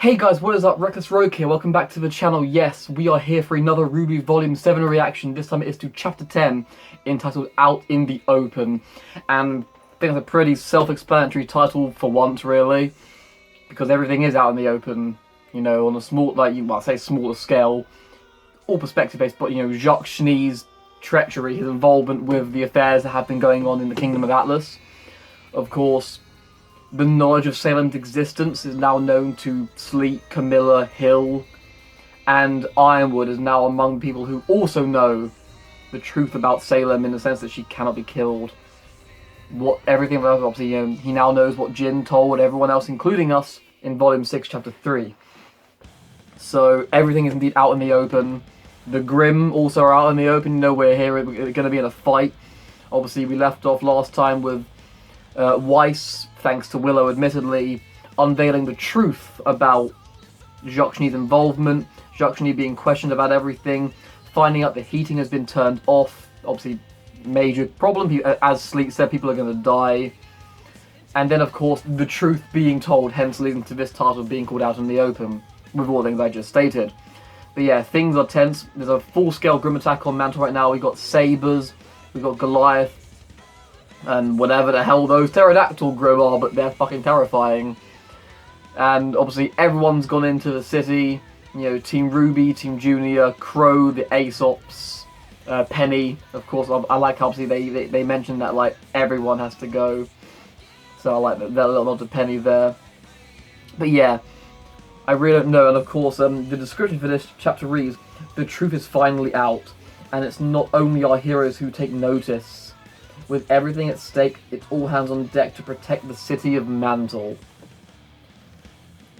Hey guys, what is up? Reckless Rogue here, welcome back to the channel. Yes, we are here for another RWBY Volume 7 reaction. This time it is to Chapter 10, entitled Out in the Open. And I think it's a pretty self-explanatory title for once, really. Because everything is out in the open, you know, on a small, I say smaller scale. All perspective-based, but, you know, Jacques Schnee's treachery, his involvement with the affairs that have been going on in the Kingdom of Atlas. Of course, the knowledge of Salem's existence is now known to Sleet, Camilla, Hill, and Ironwood is now among people who also know the truth about Salem in the sense that she cannot be killed. Everything else, obviously, you know, he now knows what Jin told everyone else, including us, in Volume 6, Chapter 3. So everything is indeed out in the open. The Grimm also are out in the open. You know, we're here, we're going to be in a fight. Obviously, we left off last time with Weiss, thanks to Willow admittedly, unveiling the truth about Jacques Schnee's involvement, Jacques Schnee being questioned about everything, finding out the heating has been turned off, obviously major problem, as Sleet said, people are going to die, and then of course the truth being told, hence leading to this title being called Out in the Open, with all the things I just stated. But yeah, things are tense. There's a full-scale Grimm attack on Mantle right now. We've got Sabers, we've got Goliath, and whatever the hell those pterodactyl Grimm are, but they're fucking terrifying. And obviously everyone's gone into the city, you know, Team RWBY, Team Junior, Crow, the Aesops, Penny, of course. I like how obviously they mentioned that, like, everyone has to go. So I like that little nod to Penny there. But yeah, I really don't know. And of course, the description for this chapter reads, "The truth is finally out, and it's not only our heroes who take notice. With everything at stake, it's all hands on deck to protect the city of Mantle."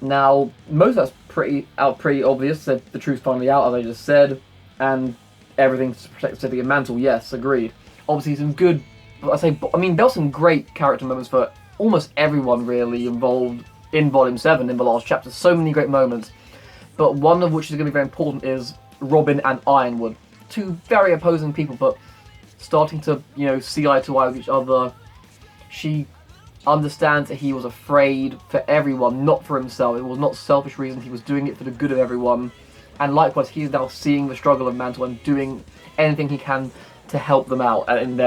Now, most of that's pretty obvious, that the truth's finally out, as I just said, and everything to protect the city of Mantle, yes, agreed. Obviously some good, I mean, there were some great character moments for almost everyone really involved in Volume 7 in the last chapter, so many great moments, but one of which is going to be very important is Robin and Ironwood. Two very opposing people, but starting to, you know, see eye to eye with each other. She understands that he was afraid for everyone, not for himself. It was not selfish reasons, he was doing it for the good of everyone. And likewise, he is now seeing the struggle of Mantle and doing anything he can to help them out in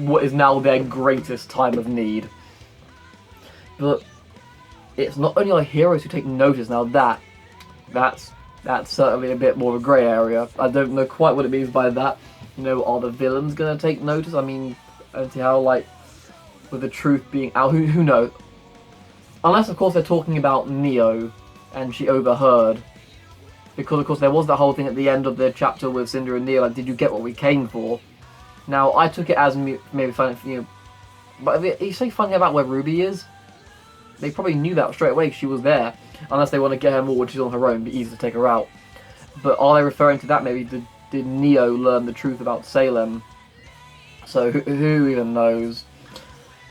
what is now their greatest time of need. But it's not only our heroes who take notice now. That's certainly a bit more of a grey area. I don't know quite what it means by that. You know, are the villains going to take notice? I mean, I don't see how, like, with the truth being out, who knows? Unless, of course, they're talking about Neo, and she overheard. Because, of course, there was that whole thing at the end of the chapter with Cinder and Neo, like, did you get what we came for? Now, I took it as maybe finding, you know, but you say finding about where RWBY is? They probably knew that straight away, she was there. Unless they want to get her more when she's on her own, it'd be easy to take her out. But are they referring to that, maybe? Did Neo learn the truth about Salem? So who even knows?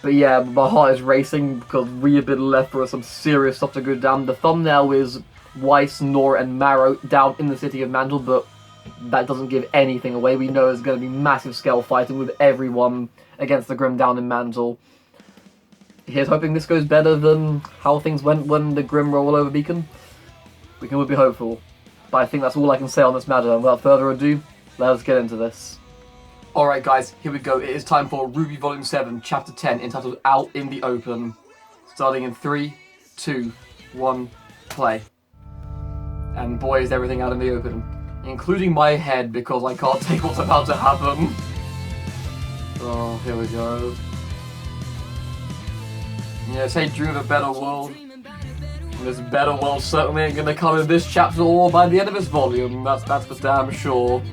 But yeah, my heart is racing because we have been left for some serious stuff to go down. The thumbnail is Weiss, Nora, and Marrow down in the city of Mantle, but that doesn't give anything away. We know there's going to be massive scale fighting with everyone against the Grimm down in Mantle. Here's hoping this goes better than how things went when the Grimm roll over Beacon. We can be hopeful. But I think that's all I can say on this matter, and without further ado, let us get into this. Alright guys, here we go. It is time for RWBY Volume 7, Chapter 10, entitled Out in the Open. Starting in 3, 2, 1, play. And boy, is everything out in the open. Including my head, because I can't take what's about to happen. Oh, here we go. Yeah, say dream of a better world. This better world certainly ain't gonna come in this chapter or by the end of this volume, that's for damn sure.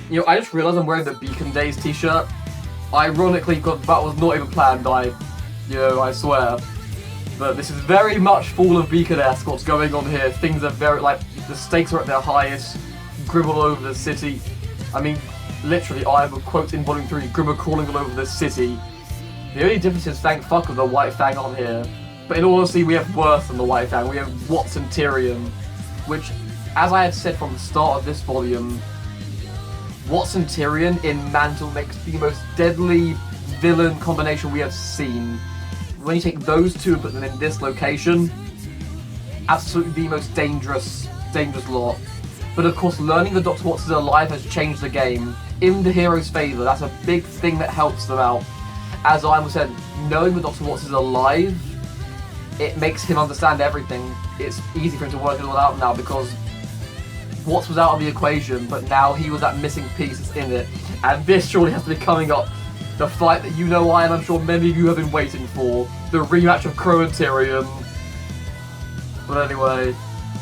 You know, I just realised I'm wearing the Beacon Days t-shirt. Ironically, because that was not even planned, I swear. But this is very much Fall of Beacon-esque what's going on here. Things are very, like, the stakes are at their highest, Grimm all over the city. I mean, literally, I have a quote in Volume 3, Grimm are crawling all over the city. The only difference is, thank fuck, with the White Fang on here. But in all honesty, we have worse than the White Fang. We have Watts and Tyrion, which, as I have said from the start of this volume, Watts and Tyrion in Mantle makes the most deadly villain combination we have seen. when you take those two and put them in this location, absolutely the most dangerous lot. But of course, learning that Dr. Watts is alive has changed the game in the hero's favour. That's a big thing that helps them out. As I said, knowing that Dr. Watts is alive, it makes him understand everything. It's easy for him to work it all out now because Watts was out of the equation, but now he was that missing piece that's in it. And this surely has to be coming up. The fight that you know I and I'm sure many of you have been waiting for. The rematch of Crow and Tyrion. But anyway,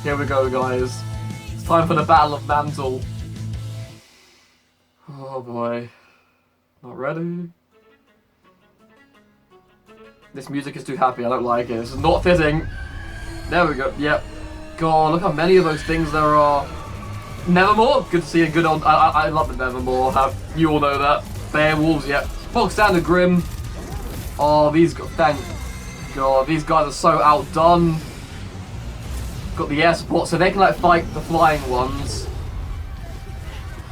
here we go, guys. It's time for the Battle of Mantle. Oh boy. Not ready. This music is too happy, I don't like it. This is not fitting. There we go, yep. God, look how many of those things there are. Nevermore, good to see a good old... I love the Nevermore, you all know that. Beowulfs, yep. Bog standard Grimm. Oh, thank God, these guys are so outdone. Got the air support, so they can like fight the flying ones.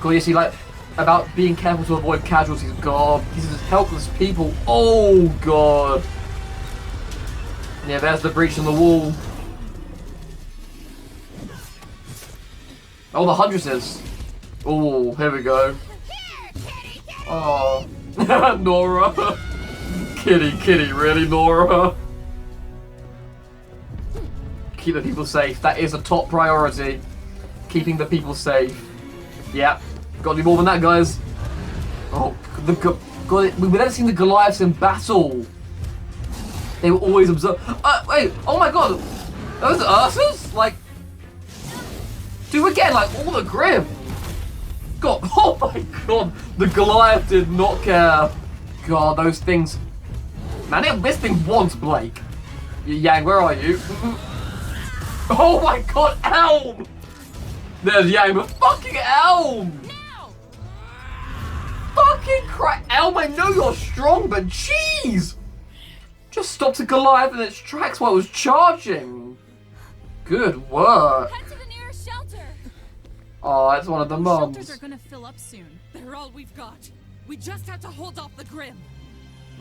God, you see, like, about being careful to avoid casualties. God, these are just helpless people. Oh, God. Yeah, there's the breach in the wall. Oh, the Huntresses. Oh, here we go. Oh, Nora. Kitty, really, Nora? Keep the people safe. That is a top priority. Keeping the people safe. Yeah. Gotta do more than that, guys. Oh, God, we've never seen the Goliaths in battle. They were always observed. Wait, oh my God. Those Ursas? Like, do again, like, all the Grimm. God, oh my God. The Goliath did not care. God, those things. Man, this thing wants Blake. Yang, where are you? Oh my God, Elm! There's Yang, but fucking Elm! No. Fucking crap, Elm, I know you're strong, but jeez! Just stopped a Goliath in its tracks while it was charging. Good work. Head to the nearest shelter. Oh, it's one of the mums. Shelters are gonna fill up soon. They're all we've got. We just have to hold off the Grimm.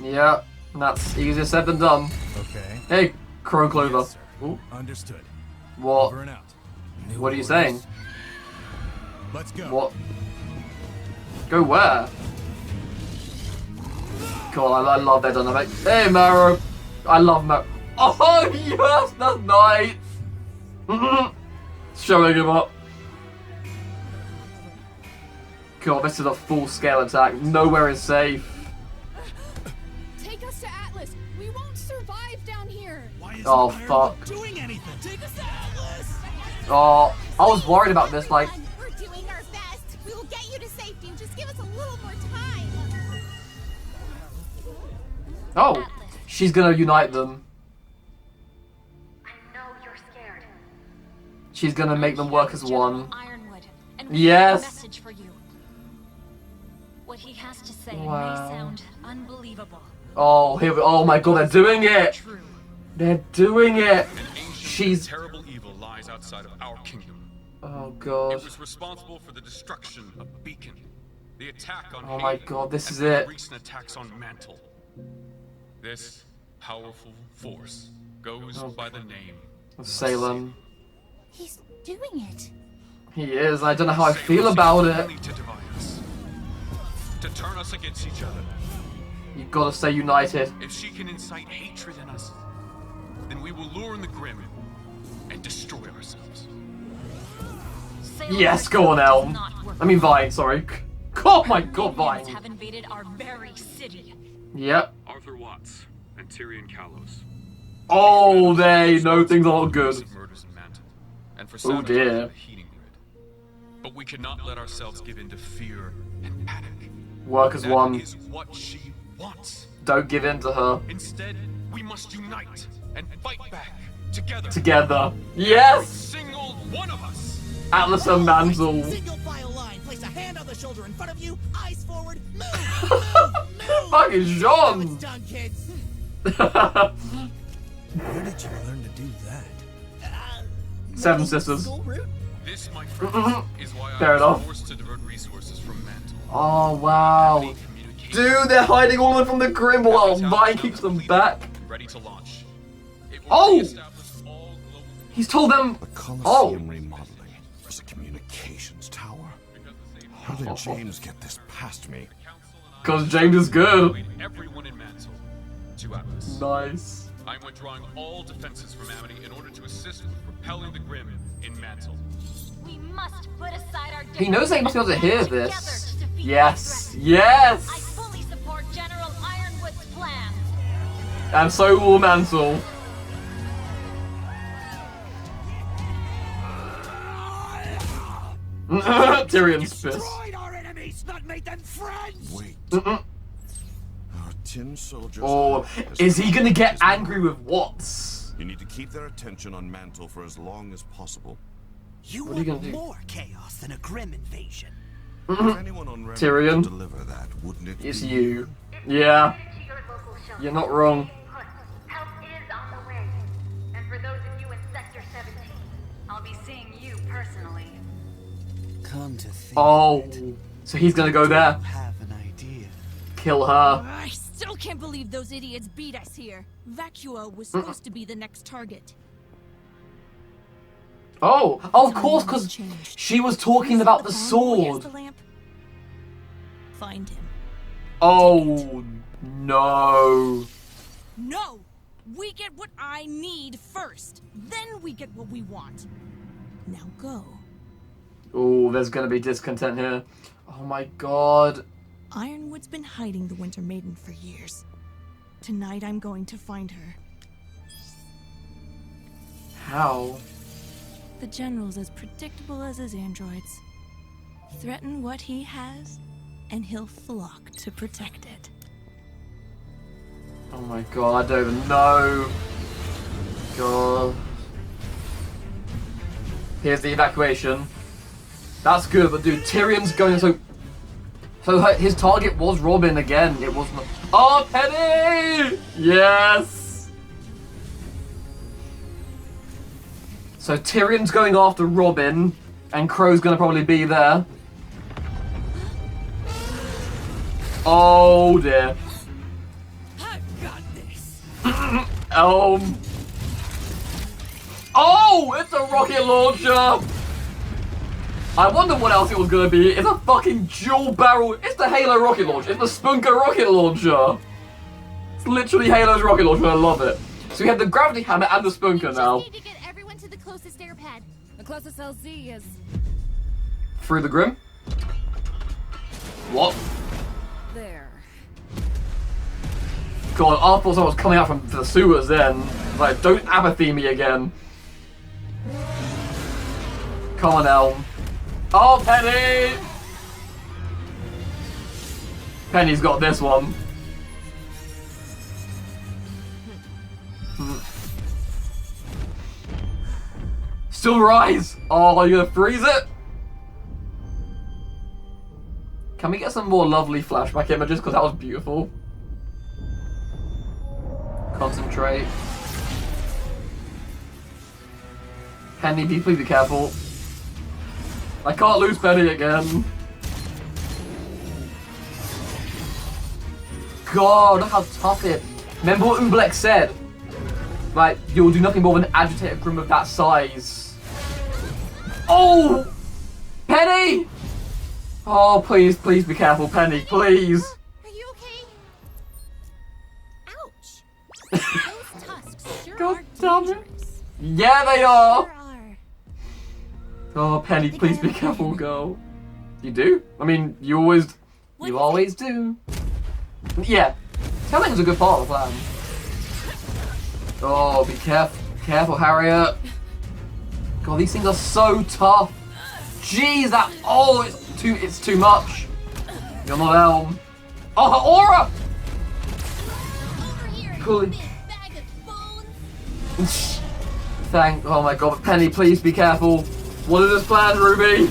Yeah, that's easier said than done. Okay. Hey, Crow Clover. Yes, Ooh. understood. What? Over and out. What are you saying? Let's go. What? Go where? God, I love that dynamic. Hey, Marrow. I love Marrow. Oh, yes, that's nice. Showing him up. God, this is a full-scale attack. Nowhere is safe. Take us to Atlas. We won't survive down here. Oh, fuck. Doing anything? Take us to Atlas. Oh, I was worried about this, like... We're doing our best. We will get you to safety. Just give us a little more time. Oh, she's gonna unite them. I know you're scared. She's gonna make them work as one. Ironwood, and we Yes. have a message for you. What he has to say Wow. may sound unbelievable. Oh, here we... Oh my God, they're doing it! True. They're doing it! She's... terrible evil lies outside of our kingdom. Oh It God. was responsible for the destruction of Beacon, the attack on Oh my Haven, God, this and is the it. recent attacks on Mantle. This powerful force goes by the name of Salem. He's doing it. He is. I don't know how I feel about it. Only to divide us, to turn us against each other. You've got to stay united. If she can incite hatred in us, then we will lure in the Grimm and destroy ourselves. Yes, go on, Elm. I mean, Vine, sorry. Oh my God, Vine. Have invaded our very city. Yep. Arthur Watts and Tyrion Kalos. Oh, they know things are not good. Murders in Mantle, and for Oh, sabotaging dear. the heating grid. But we cannot let ourselves give in to fear and panic. Work as That one. is what she wants. Don't give in to her. Instead, we must unite and fight back together. Together. Yes! Single one of us. Atlas and Mantle. Single file line. Place a hand on the shoulder in front of you. Eyes forward. Move. Move. Fucking Now Jean! it's done, kids. Where did you learn to do that? Seven Sisters. School route? This, my friends, is why Fair I was enough. forced to divert resources from Mantle. Oh, wow. Communication Dude, they're hiding all of them from the Grimm while Vine keeps them back. ready to launch. It will Oh! reestablish all global He's told them. The Oh. Colosseum remodeling. There's a communications tower. because the same How did James get this past me? council and I Because James is good. lead everyone in Mantle to Atlas. Nice. I'm withdrawing all defenses from Amity in order to assist with repelling the Grimm in Mantle. We must put aside our He knows they must be able to hear together this. to defeat Yes. the threat. I Yes. fully support General Ironwood's plan. And so will Mantle. Tyrion's pissed. Destroyed our enemies, not made them friends. Wait. Mm-mm. Our tin soldiers. Oh, is he gonna get angry with Watts? You need to keep their attention on Mantle for as long as possible. You What are you want gonna do? more chaos than a grim invasion. If anyone on RWBY Tyrion. could deliver that, wouldn't it It's be you. Yeah, you're not wrong. Help is on the way. And for those of you in Sector 17, I'll be seeing you personally. Come to think Oh, so he's gonna go there, have an idea. kill her. I still can't believe those idiots beat us here. Vacua was supposed to be the next target. Oh, of course, because Changed. she was talking about the Is that plan where he has sword. the lamp? Find him. Oh no. No! We get what I need first. Then we get what we want. Now go. Oh, there's gonna be discontent here. Oh my god. Ironwood's been hiding the Winter Maiden for years. Tonight I'm going to find her. How? The General's as predictable as his androids. Threaten what he has, and he'll flock to protect it. Oh my god, I don't even know. God. Here's the evacuation. That's good, but dude, Tyrion's going so... So his target was Robin again. It wasn't... Oh, Penny! Yes! So Tyrion's going after Robin, and Crow's gonna probably be there. Oh dear. I've got this. Oh, it's a rocket launcher! I wonder what else it was gonna be. It's a fucking dual barrel. It's the Halo rocket launcher. It's the Spunker rocket launcher. It's literally Halo's rocket launcher. I love it. So we have the gravity hammer and the Spunker now. Just need to get everyone to the closest air pad. The closest LZ is Through the Grimm? What? there. God, I thought someone was coming out from the sewers then. Like, don't apathy me again. Come on, Elm. Oh, Penny! Penny's got this one. Still rise! Oh, you're gonna freeze it? Can we get some more lovely flashback images? Because that was beautiful. Concentrate. Penny, please be careful. I can't lose Penny again. God, look how tough it. Remember what Ublek said? Like, you'll do nothing more than agitate a Grimm of that size. Oh! Penny! Oh, please be careful, Penny, please. Are you okay? Ouch. Those tusks sure God are damn it. dangerous. Yeah, they are. Sure are. Oh, Penny, please be careful, girl. You do? I mean, you always do. Yeah. Sounds like it's a good part of the plan. Oh, be careful, Harriet. God, these things are so tough. Jeez, that, oh, it's too much. You're not Elm. Oh, her aura! Over here, you Cool. big bag of bones. Oh my god, Penny, please be careful. What is this plan, Ruby?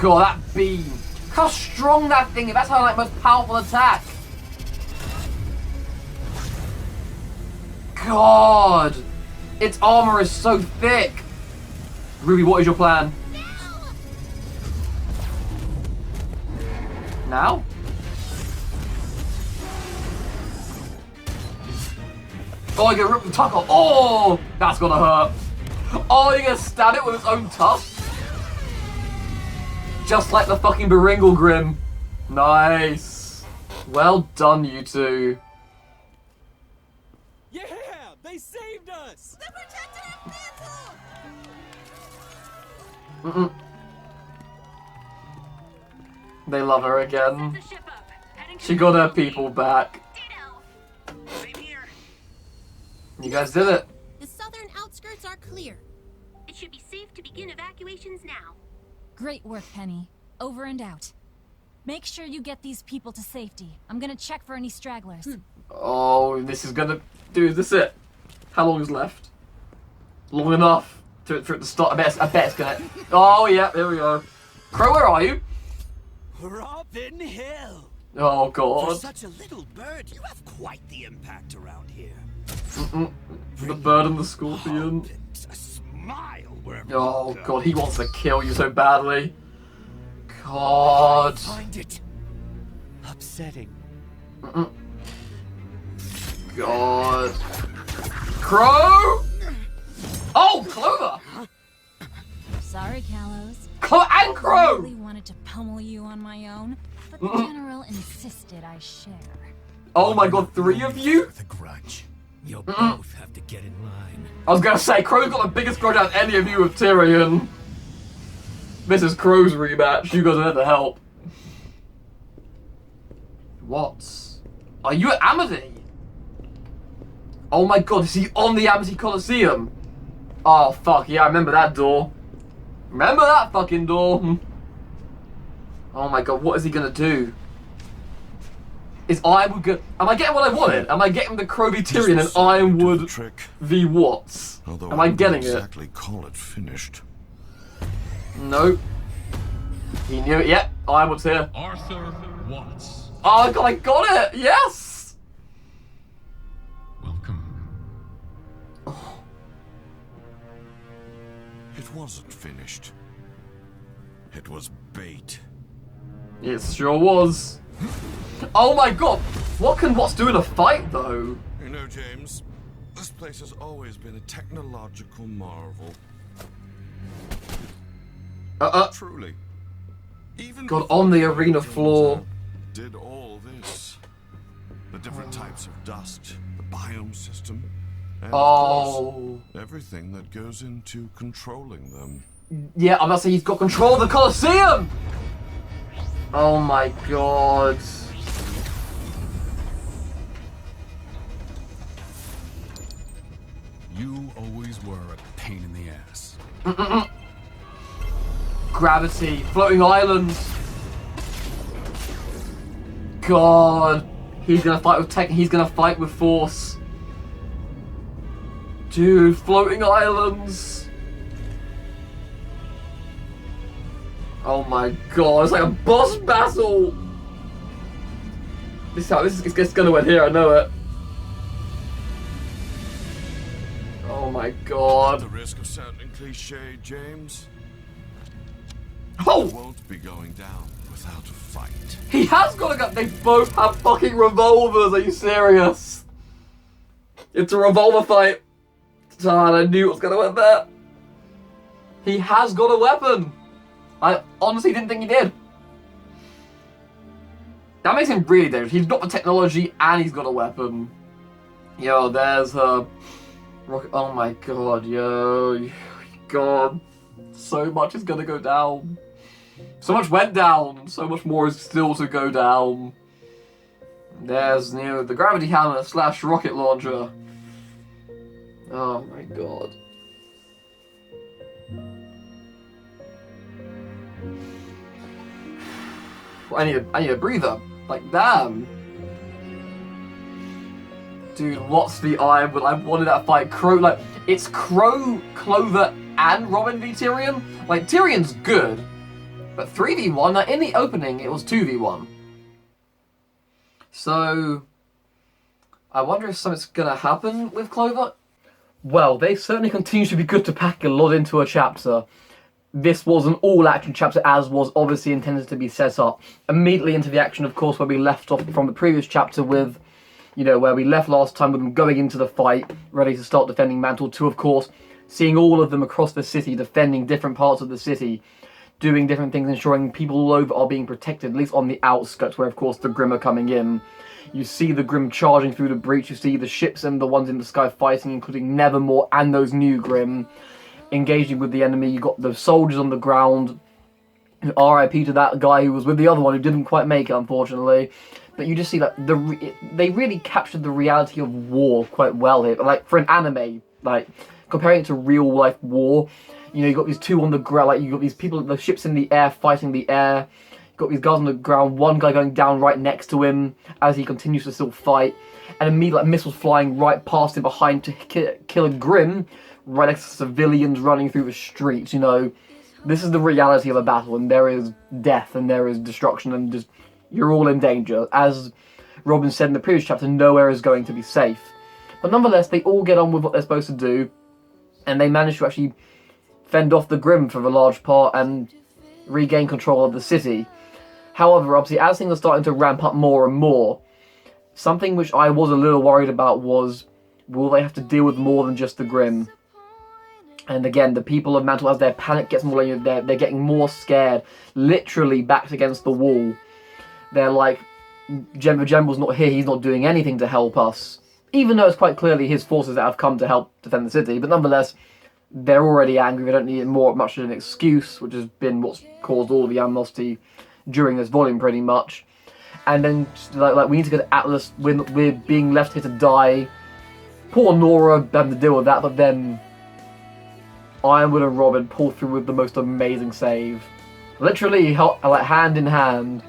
God, that beam. How strong that thing is. That's her like most powerful attack. God. Its armor is so thick. Ruby, what is your plan? Now? Oh, you're gonna rip the tuck off. Oh, that's gonna hurt. Oh, you're gonna stab it with its own tusk? Just like the fucking Beringal Grimm. Nice. Well done, you two. Yeah, they saved us. The protector of Mantle! Mm-mm. They love her again. Set the ship up. Heading to She got her people back. Ditto. Same here. You guys did it. The southern outskirts are clear. It should be safe to begin evacuations now. Great work, Penny. Over and out. Make sure you get these people to safety. I'm gonna check for any stragglers. Oh, this is gonna... Dude, is this it? How long is left? Long enough for it to start. I bet it's gonna... Oh, yeah, there we go. Crow, where are you? Robin Hill. Oh, For God. such a little bird, you have quite the impact around here. The bird and the scorpion. It's a smile wherever Oh, you go. God, he wants to kill you so badly. God. Find it upsetting. God. Crow! Oh, Clover! Sorry, Kalos. And I Crow! really wanted to pummel you on my own, but the General insisted I share. Oh my God, 3 of you? With a grudge. You'll both have to get in line. I was gonna say, Crow's got the biggest grudge out of any of you with Tyrion. This is Crow's rematch. You guys are there to help. What? Are you at Amity? Oh my God, is he on the Amity Coliseum? Oh fuck, yeah, I remember that door. Remember that fucking door. Oh my God, what is he gonna do? Is Ironwood good? Am I getting what I wanted? Am I getting the Crow v Tyrion and Ironwood trick, v Watts? although Am I getting it? exactly call it finished. Nope. He knew it. Yep, Ironwood's here. Arthur Watts. Oh God, I got it! Yes! Welcome. It wasn't finished. It was bait. It sure was. Oh my God! What can Watts do in a fight, though? You know, James, this place has always been a technological marvel. Truly. Even God, before on the the arena Guardians, floor. Did all this. The different types of dust, the biome system, and of Oh. course, everything that goes into controlling them. Yeah, I'm about to say he's got control of the Colosseum! Oh my God. You always were a pain in the ass. Gravity, floating islands. God, he's gonna fight with tech. He's gonna fight with force. Dude, floating islands. Oh my God, it's like a boss battle. This is how this is gonna end here. I know it. Oh my At God. the risk of sounding cliche, James, Oh. won't be going down without a fight. He has got a gun. They both have fucking revolvers. Are you serious? It's a revolver fight. God, I knew it was gonna end there. He has got a weapon. I honestly didn't think he did. That makes him really dangerous. He's got the technology and he's got a weapon. Yo, there's a rocket. Oh my God, yo, God, so much is gonna go down. So much went down, so much more is still to go down. There's, you know, the gravity hammer / rocket launcher. Oh my God. I need a breather. Like, damn. Dude, what's the Ironwood? I wanted that fight. Crow, like, it's Crow, Clover, and Robin v Tyrion. Like, Tyrion's good. But 3v1, like, in the opening, it was 2v1. So, I wonder if something's gonna happen with Clover. Well, they certainly continue to be good to pack a lot into a chapter. This was an all-action chapter, as was obviously intended to be set up. Immediately into the action, of course, where we left off from the previous chapter with You know, where we left last time with them going into the fight, ready to start defending Mantle, to, of course, seeing all of them across the city, defending different parts of the city, doing different things, ensuring people all over are being protected, at least on the outskirts, where, of course, the Grimm are coming in. You see the Grimm charging through the breach, you see the ships and the ones in the sky fighting, including Nevermore and those new Grimm, engaging with the enemy. You got the soldiers on the ground. RIP to that guy who was with the other one who didn't quite make it, unfortunately. But you just see that they really captured the reality of war quite well here. Like, for an anime, like, comparing it to real life war, you know, you got these two on the ground, like, you got these people, the ships in the air fighting the air. You got these guys on the ground, one guy going down right next to him as he continues to still fight. And immediately, like, missiles flying right past him behind to kill a Grimm, right next to civilians running through the streets, you know. This is the reality of a battle, and there is death, and there is destruction, and just, you're all in danger. As Robin said in the previous chapter, nowhere is going to be safe. But nonetheless, they all get on with what they're supposed to do, and they manage to actually fend off the Grimm for the large part, and regain control of the city. However, obviously, as things are starting to ramp up more and more, something which I was a little worried about was, will they have to deal with more than just the Grimm? And again, the people of Mantle, as their panic gets more, they're getting more scared, literally backed against the wall. They're like, General's not here, he's not doing anything to help us. Even though it's quite clearly his forces that have come to help defend the city, but nonetheless, they're already angry, they don't need much of an excuse, which has been what's caused all the animosity during this volume, pretty much. And then, like we need to go to Atlas, we're being left here to die. Poor Nora having to deal with that, but then Ironwood and Robin pull through with the most amazing save. Literally, like, hand in hand.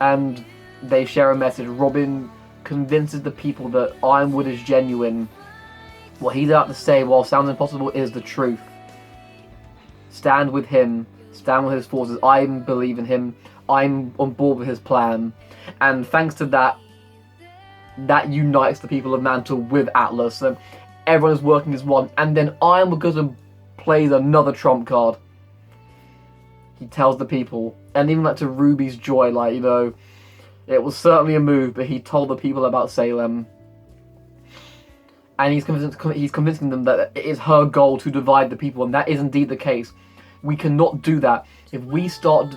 And they share a message. Robin convinces the people that Ironwood is genuine. What he's about to say, while sounds impossible, is the truth. Stand with him. Stand with his forces. I believe in him. I'm on board with his plan. And thanks to that, that unites the people of Mantle with Atlas. And everyone is working as one. And then Ironwood goes and plays another trump card. He tells the people, and even like to Ruby's joy, like, you know, it was certainly a move, but he told the people about Salem. And he's convincing them that it is her goal to divide the people, and that is indeed the case. We cannot do that. If we start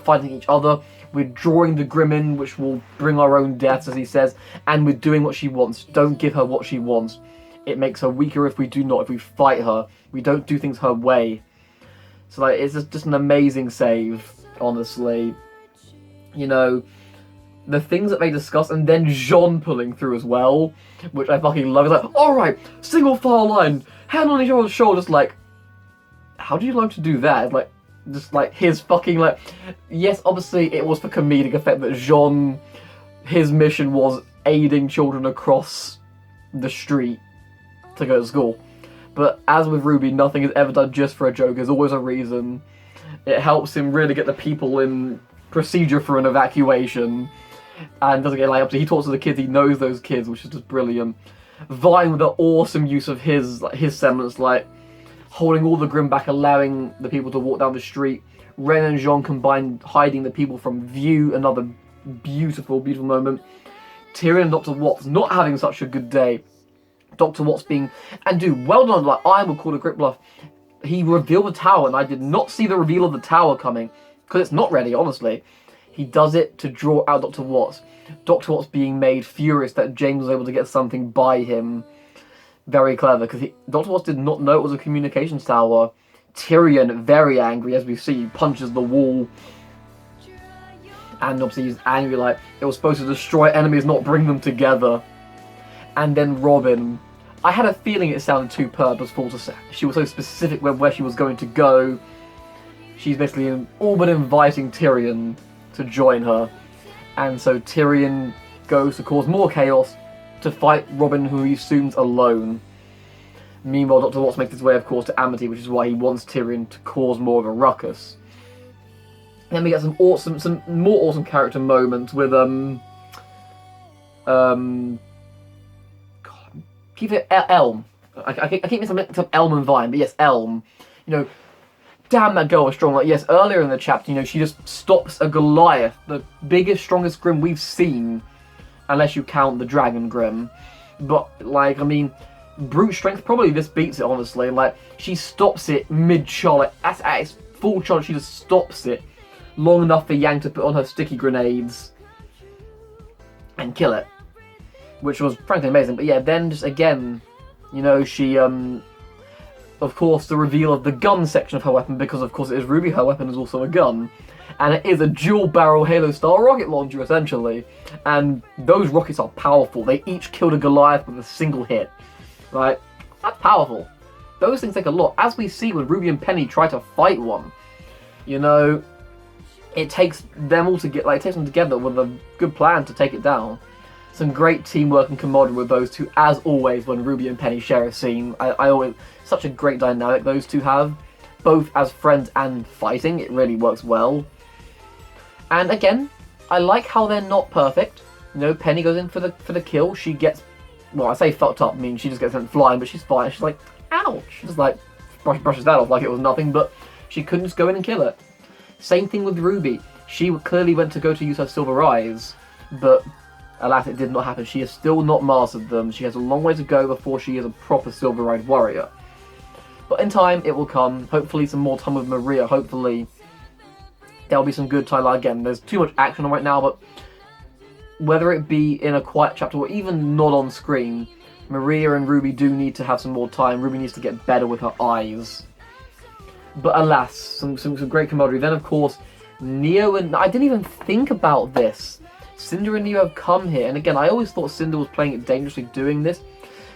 fighting each other, we're drawing the Grimm in, which will bring our own deaths, as he says, and we're doing what she wants. Don't give her what she wants. It makes her weaker if we do not, if we fight her. We don't do things her way. So, like, it's just an amazing save, honestly. You know, the things that they discuss, and then Jean pulling through as well, which I fucking love. It's like, alright, single file line, hand on each other's shoulders, like, how do you learn to do that? Like, just like his fucking, like, yes, obviously it was for comedic effect that Jean, his mission was aiding children across the street to go to school. But as with RWBY, nothing is ever done just for a joke. There's always a reason. It helps him really get the people in procedure for an evacuation. And doesn't get like up to, he talks to the kids, he knows those kids, which is just brilliant. Vying with the awesome use of his semblance, like holding all the Grimm back, allowing the people to walk down the street. Ren and Jean combined hiding the people from view, another beautiful, beautiful moment. Tyrion and Dr. Watts not having such a good day. Dr. Watts being, and dude, well done, like, I would call a grip bluff. He revealed the tower, and I did not see the reveal of the tower coming, because it's not ready, honestly. He does it to draw out Dr. Watts. Dr. Watts being made furious that James was able to get something by him. Very clever, because Dr. Watts did not know it was a communications tower. Tyrion, very angry, as we see, punches the wall. And obviously he's angry, like, it was supposed to destroy enemies, not bring them together. And then Robin, I had a feeling it sounded too purposeful to say. She was so specific with where she was going to go. She's basically all but inviting Tyrion to join her. And so Tyrion goes to cause more chaos to fight Robin, who he assumes alone. Meanwhile, Dr. Watts makes his way, of course, to Amity, which is why he wants Tyrion to cause more of a ruckus. Then we get some more awesome character moments with keep it Elm. I keep mixing up Elm and Vine, but yes, Elm. You know, damn, that girl was strong. Like, yes, earlier in the chapter, you know, she just stops a Goliath, the biggest, strongest Grimm we've seen, unless you count the Dragon Grimm. But, like, I mean, brute strength, probably this beats it, honestly. Like, she stops it mid-shot, like, at its full shot, she just stops it long enough for Yang to put on her sticky grenades and kill it. Which was, frankly, amazing. But yeah, then just, again, you know, she, of course, the reveal of the gun section of her weapon, because, of course, it is RWBY, her weapon is also a gun. And it is a dual-barrel Halo-style rocket launcher, essentially. And those rockets are powerful. They each killed a Goliath with a single hit. Right? That's powerful. Those things take a lot. As we see when RWBY and Penny try to fight one, you know, it takes them all to get, like, it takes them together with a good plan to take it down. Some great teamwork and camaraderie with those two, as always, when RWBY and Penny share a scene. I always, such a great dynamic those two have, both as friends and fighting. It really works well. And again, I like how they're not perfect. You know, Penny goes in for the kill. She gets, well, I say fucked up. I mean, she just gets sent flying, but she's fine. She's like, ouch. She just like brushes that off like it was nothing. But she couldn't just go in and kill it. Same thing with RWBY. She clearly went to go to use her silver eyes, but alas, it did not happen. She has still not mastered them. She has a long way to go before she is a proper silver-eyed warrior. But in time, it will come. Hopefully, some more time with Maria. Hopefully, there'll be some good time. Like, again, there's too much action right now, but whether it be in a quiet chapter or even not on screen, Maria and RWBY do need to have some more time. RWBY needs to get better with her eyes. But alas, some great camaraderie. Then, of course, Neo and... I didn't even think about this. Cinder and Neo have come here. And again, I always thought Cinder was playing it dangerously doing this.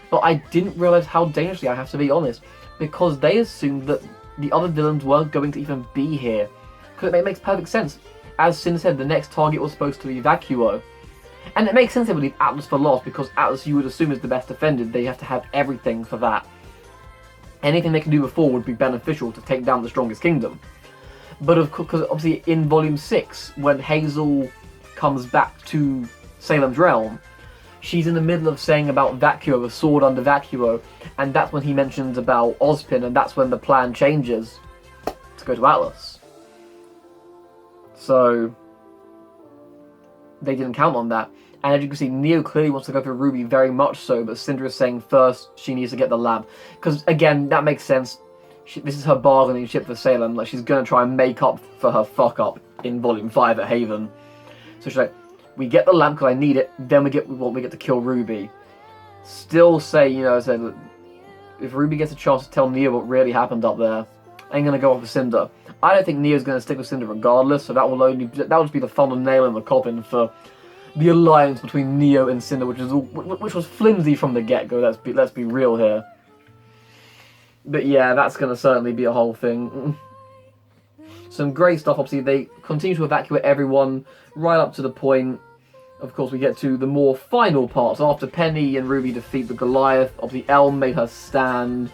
But I didn't realise how dangerously, I have to be honest. Because they assumed that the other villains weren't going to even be here. Because it makes perfect sense. As Cinder said, the next target was supposed to be Vacuo. And it makes sense they would leave Atlas for last, because Atlas, you would assume, is the best defended. They have to have everything for that. Anything they can do before would be beneficial to take down the strongest kingdom. But of course, because obviously in Volume 6, when Hazel comes back to Salem's realm, she's in the middle of saying about Vacuo, the sword under Vacuo, and that's when he mentions about Ozpin, and that's when the plan changes to go to Atlas. So they didn't count on that. And as you can see, Neo clearly wants to go for RWBY very much so, but Cinder is saying first she needs to get the lab. Because, again, that makes sense. This is her bargaining chip for Salem. Like, she's going to try and make up for her fuck-up in Volume 5 at Haven. So she's like, we get the lamp because I need it, then we get to kill RWBY. Still say, you know, say that if RWBY gets a chance to tell Neo what really happened up there, ain't going to go off with Cinder. I don't think Neo's going to stick with Cinder regardless, so that will just be the final nail in the coffin for the alliance between Neo and Cinder, which was flimsy from the get-go. Let's be real here. But yeah, that's going to certainly be a whole thing. Some great stuff. Obviously, they continue to evacuate everyone right up to the point. Of course, we get to the more final parts. After Penny and RWBY defeat the Goliath, obviously Elm made her stand.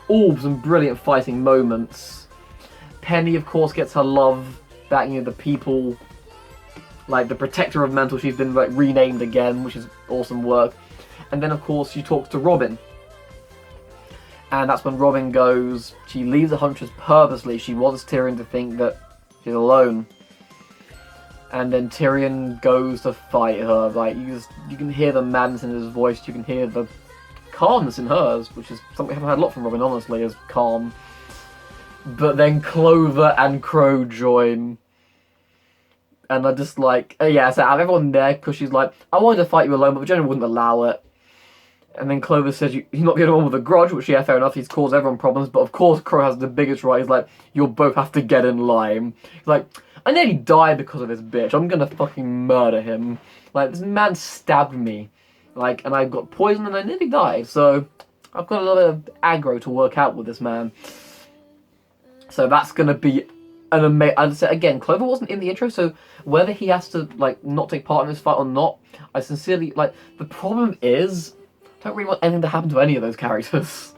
All some brilliant fighting moments. Penny, of course, gets her love back. You know, the people, like the Protector of Mantle, she's been like renamed again, which is awesome work. And then, of course, she talks to Robin. And that's when Robin goes, she leaves the Huntress purposely. She wants Tyrion to think that she's alone. And then Tyrion goes to fight her. Like, you can hear the madness in his voice. You can hear the calmness in hers, which is something we haven't had a lot from Robin, honestly, is calm. But then Clover and Crow join. And I just like, yeah, so I have everyone there because she's like, I wanted to fight you alone, but the general wouldn't allow it. And then Clover says, he's not the only one with a grudge, which, yeah, fair enough, he's caused everyone problems, but of course Crow has the biggest right. He's like, you'll both have to get in line. He's like, I nearly died because of this bitch. I'm gonna fucking murder him. Like, this man stabbed me. Like, and I got poisoned and I nearly died, so I've got a little bit of aggro to work out with this man. So that's gonna be an amazing... I'd say, again, Clover wasn't in the intro, so whether he has to, like, not take part in this fight or not, I sincerely, like, the problem is, I don't really want anything to happen to any of those characters.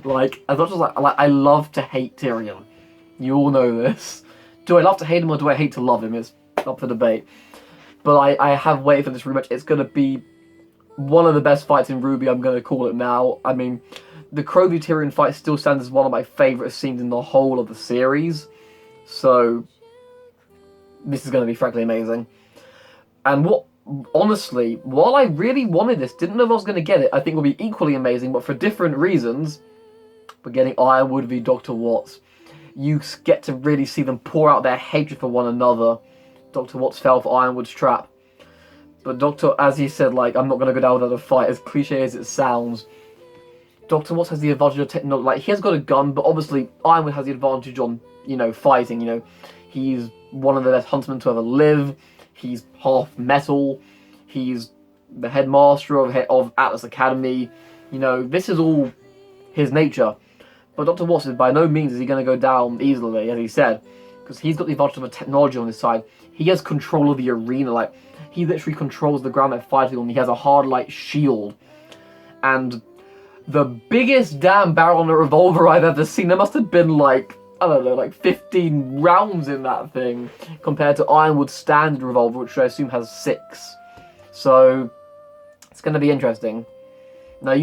Like, as much as I love to hate Tyrion. You all know this. Do I love to hate him or do I hate to love him? It's up for debate. But I have waited for this rematch. It's going to be one of the best fights in RWBY, I'm going to call it now. I mean, the Crow v Tyrion fight still stands as one of my favourite scenes in the whole of the series. So, this is going to be frankly amazing. And what honestly, while I really wanted this, didn't know if I was going to get it, I think it will be equally amazing, but for different reasons. We're getting Ironwood v Dr. Watts. You get to really see them pour out their hatred for one another. Dr. Watts fell for Ironwood's trap. But as he said, like, I'm not going to go down without a fight, as cliche as it sounds. Dr. Watts has the advantage of technology. Like, he has got a gun, but obviously Ironwood has the advantage on, you know, fighting, you know. He's one of the best huntsmen to ever live. He's half metal. He's the headmaster of Atlas Academy. You know, this is all his nature. But Dr. Watts is by no means is he going to go down easily, as he said, because he's got the advantage of a technology on his side. He has control of the arena. Like, he literally controls the ground they're fighting on. He has a hard light shield. And the biggest damn barrel on a revolver I've ever seen. There must have been like, I don't know, like 15 rounds in that thing compared to Ironwood's standard revolver, which I assume has 6. So it's going to be interesting. Now,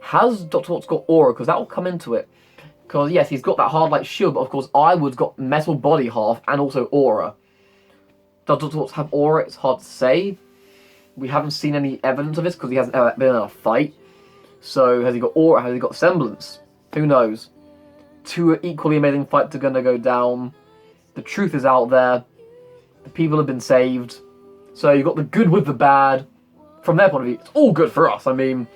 has Dr. Watts got aura? Because that will come into it. Because yes, he's got that hard light shield, but of course Ironwood's got metal body half and also aura. Does Dr. Watts have aura? It's hard to say. We haven't seen any evidence of this because he hasn't ever been in a fight. So has he got aura? Has he got semblance? Who knows? 2 equally amazing fights are going to go down. The truth is out there. The people have been saved. So you've got the good with the bad. From their point of view, it's all good for us. I mean,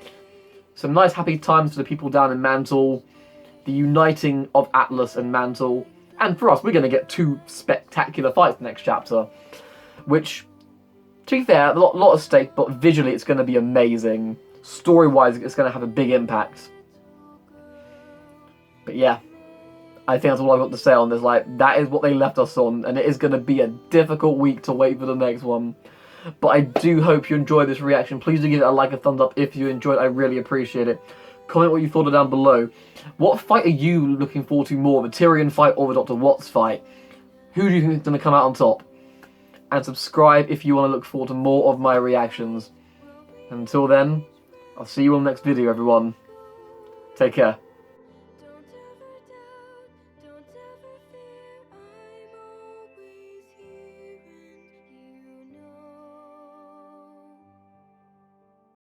some nice happy times for the people down in Mantle. The uniting of Atlas and Mantle. And for us, we're going to get 2 spectacular fights next chapter. Which, to be fair, a lot at stake, but visually it's going to be amazing. Story-wise, it's going to have a big impact. But yeah, I think that's all I've got to say on this. Like, that is what they left us on, and it is going to be a difficult week to wait for the next one. But I do hope you enjoyed this reaction. Please do give it a like, a thumbs up if you enjoyed it. I really appreciate it. Comment what you thought down below. What fight are you looking forward to more, the Tyrion fight or the Dr. Watts fight? Who do you think is going to come out on top? And subscribe if you want to look forward to more of my reactions. Until then, I'll see you on the next video, everyone. Take care.